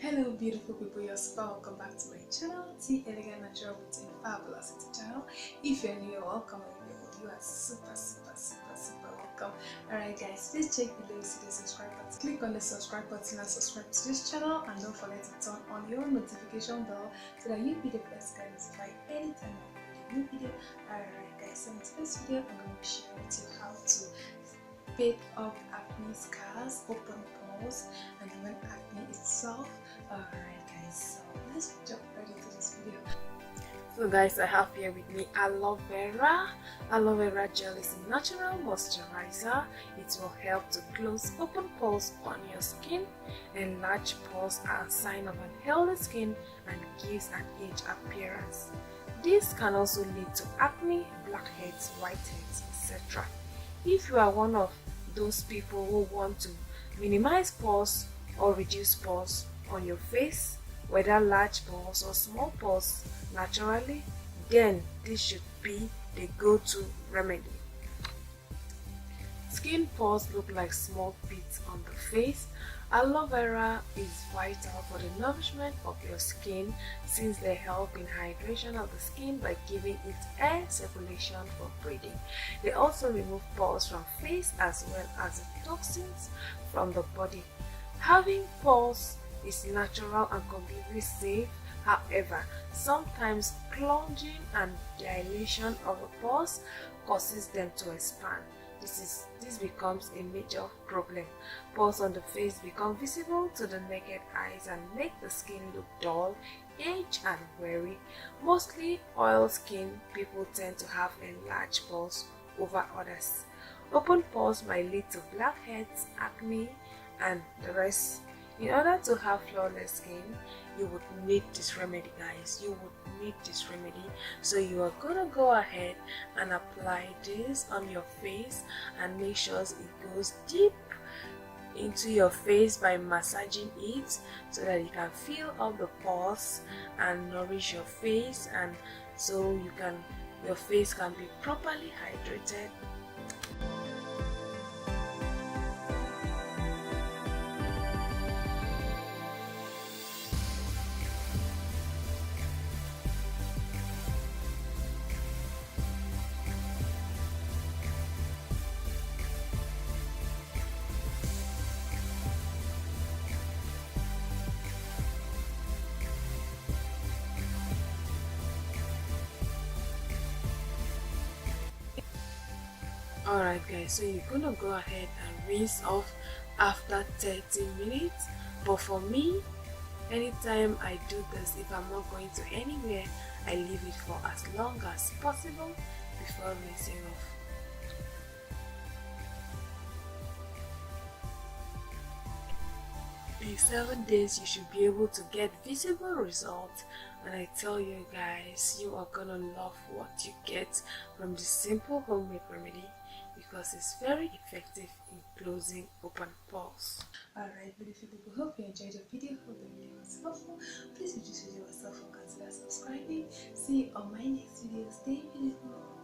Hello beautiful people, you're super welcome back to my channel, T Elegant Natural Beauty Fabulosity channel. If you're new, welcome, and if you're old, you are super welcome. Alright guys, please check below you see the subscribe button. Click on the subscribe button and subscribe to this channel, and don't forget to turn on your notification bell so that you'll be the first guy notified anytime I upload a new video. Alright guys, so in today's video I'm going to be sharing with you how to fade up acne scars, open pores, and even acne itself. Alright guys, so let's jump right into this video. So guys, I have here with me Aloe Vera. Aloe Vera gel is a natural moisturizer. It will help to close open pores on your skin. Enlarged pores are a sign of an healthy skin and gives an aged appearance. This can also lead to acne, blackheads, whiteheads, etc. If you are one of those people who want to minimize pores or reduce pores on your face, whether large pores or small pores naturally, then this should be the go-to remedy. Skin pores look like small pits on the face. Aloe vera is vital for the nourishment of your skin since they help in hydration of the skin by giving it air circulation for breathing. They also remove pores from face as well as the toxins from the body. Having pores is natural and completely safe. However, sometimes plunging and dilation of the pores causes them to expand. This becomes a major problem. Pores on the face become visible to the naked eyes and make the skin look dull, aged and weary. Mostly oil skin people tend to have enlarged pores over others. Open pores might lead to blackheads, acne, and the rest. In order to have flawless skin, you would need this remedy, guys. You would need this remedy. So you are gonna go ahead and apply this on your face and make sure it goes deep into your face by massaging it so that you can fill up the pores and nourish your face, and so your face can be properly hydrated. Alright guys, so you're gonna go ahead and rinse off after 30 minutes. But for me, anytime I do this, if I'm not going to anywhere, I leave it for as long as possible before rinsing off. In 7 days you should be able to get visible results, and I tell you guys, you are gonna love what you get from this simple homemade remedy because it's very effective in closing open pores. Alright beautiful people, hope you enjoyed the video. Hope the video was helpful. Please if this video was helpful, consider subscribing. See you on my next video. Stay beautiful.